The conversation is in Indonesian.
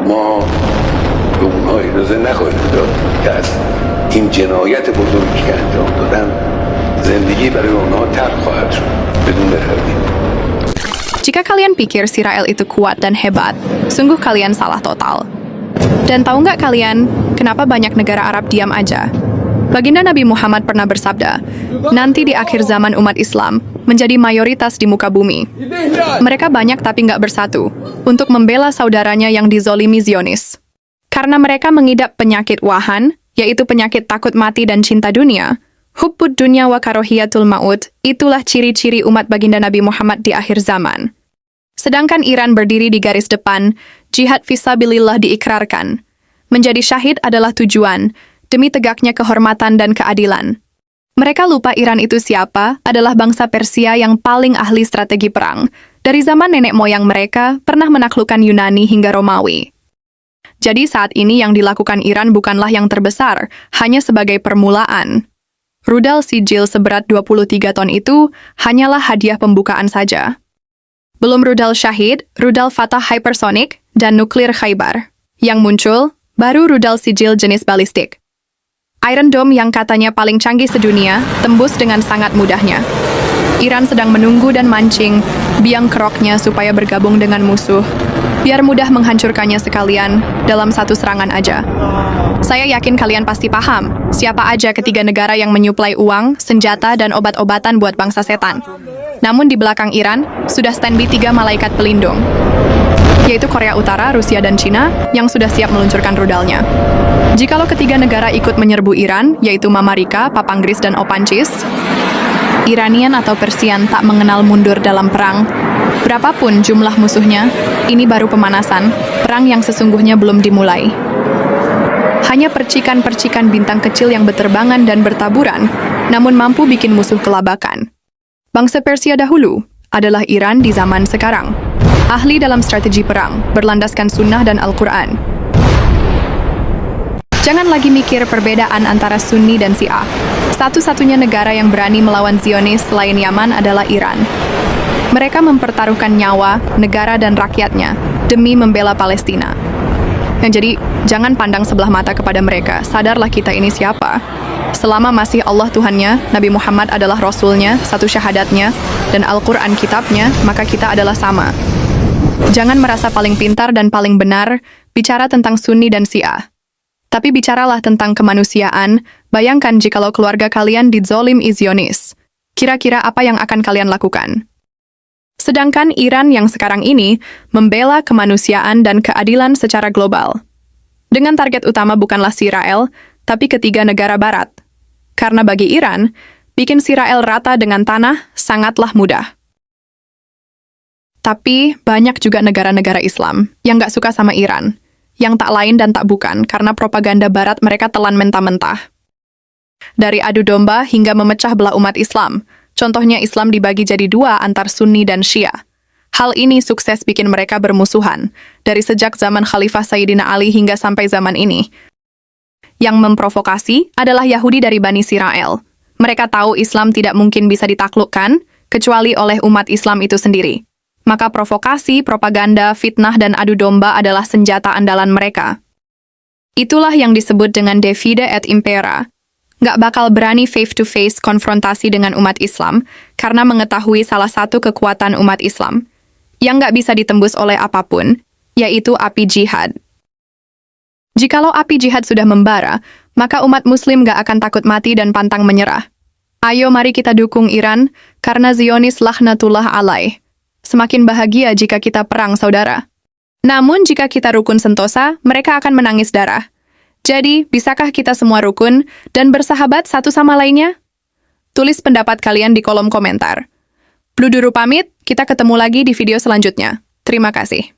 ما به اونها اجازه نخواهیم داد که از این جنایت بزرگی که انجام دادن زندگی برای اونها تلخ خواهد شد بدون تردید. Jika kalian pikir si Rael itu kuat dan hebat, sungguh kalian salah total. Dan tahu nggak kalian, kenapa banyak negara Arab diam aja? Baginda Nabi Muhammad pernah bersabda, nanti di akhir zaman umat Islam menjadi mayoritas di muka bumi. Mereka banyak tapi nggak bersatu untuk membela saudaranya yang dizolimi Zionis. Karena mereka mengidap penyakit wahan, yaitu penyakit takut mati dan cinta dunia, hubbud dunya wa karohiyatul maut, itulah ciri-ciri umat baginda Nabi Muhammad di akhir zaman. Sedangkan Iran berdiri di garis depan, jihad fisabilillah diikrarkan. Menjadi syahid adalah tujuan, demi tegaknya kehormatan dan keadilan. Mereka lupa Iran itu siapa, adalah bangsa Persia yang paling ahli strategi perang. Dari zaman nenek moyang mereka, pernah menaklukkan Yunani hingga Romawi. Jadi saat ini yang dilakukan Iran bukanlah yang terbesar, hanya sebagai permulaan. Rudal sijil seberat 23 ton itu hanyalah hadiah pembukaan saja. Belum rudal Syahid, rudal Fatah hypersonic, dan nuklir Khaybar. Yang muncul, baru rudal sijil jenis balistik. Iron Dome yang katanya paling canggih sedunia, tembus dengan sangat mudahnya. Iran sedang menunggu dan mancing, biang keroknya supaya bergabung dengan musuh, biar mudah menghancurkannya sekalian dalam satu serangan aja. Saya yakin kalian pasti paham, siapa aja ketiga negara yang menyuplai uang, senjata, dan obat-obatan buat bangsa setan. Namun di belakang Iran, sudah standby 3 malaikat pelindung, yaitu Korea Utara, Rusia, dan Cina, yang sudah siap meluncurkan rudalnya. Jikalau ketiga negara ikut menyerbu Iran, yaitu Mamarika, Papanggris, dan Opancis, Iranian atau Persian tak mengenal mundur dalam perang. Berapapun jumlah musuhnya, ini baru pemanasan, perang yang sesungguhnya belum dimulai. Hanya percikan-percikan bintang kecil yang berterbangan dan bertaburan, namun mampu bikin musuh kelabakan. Bangsa Persia dahulu adalah Iran di zaman sekarang. Ahli dalam strategi perang, berlandaskan sunnah dan Al-Quran. Jangan lagi mikir perbedaan antara Sunni dan Syiah. Satu-satunya negara yang berani melawan Zionis selain Yaman adalah Iran. Mereka mempertaruhkan nyawa, negara dan rakyatnya demi membela Palestina. Jadi, jangan pandang sebelah mata kepada mereka. Sadarlah kita ini siapa. Selama masih Allah Tuhannya, Nabi Muhammad adalah Rasulnya, satu syahadatnya, dan Al-Quran kitabnya, maka kita adalah sama. Jangan merasa paling pintar dan paling benar bicara tentang Sunni dan Syiah. Tapi bicaralah tentang kemanusiaan. Bayangkan jikalau keluarga kalian dizolim Zionis. Kira-kira apa yang akan kalian lakukan? Sedangkan Iran yang sekarang ini membela kemanusiaan dan keadilan secara global. Dengan target utama bukanlah Israel, tapi ketiga negara barat. Karena bagi Iran, bikin Israel rata dengan tanah sangatlah mudah. Tapi banyak juga negara-negara Islam yang nggak suka sama Iran, yang tak lain dan tak bukan karena propaganda barat mereka telan mentah-mentah. Dari adu domba hingga memecah belah umat Islam, contohnya Islam dibagi jadi 2 antar Sunni dan Syiah. Hal ini sukses bikin mereka bermusuhan, dari sejak zaman Khalifah Sayyidina Ali hingga sampai zaman ini. Yang memprovokasi adalah Yahudi dari Bani Israel. Mereka tahu Islam tidak mungkin bisa ditaklukkan, kecuali oleh umat Islam itu sendiri. Maka provokasi, propaganda, fitnah, dan adu domba adalah senjata andalan mereka. Itulah yang disebut dengan divide et impera. Nggak bakal berani face-to-face konfrontasi dengan umat Islam, karena mengetahui salah satu kekuatan umat Islam, yang nggak bisa ditembus oleh apapun, yaitu api jihad. Jikalau api jihad sudah membara, maka umat muslim gak akan takut mati dan pantang menyerah. Ayo mari kita dukung Iran, karena Zionis laknatullah alaih. Semakin bahagia jika kita perang, saudara. Namun jika kita rukun sentosa, mereka akan menangis darah. Jadi, bisakah kita semua rukun dan bersahabat satu sama lainnya? Tulis pendapat kalian di kolom komentar. Bluduru pamit, kita ketemu lagi di video selanjutnya. Terima kasih.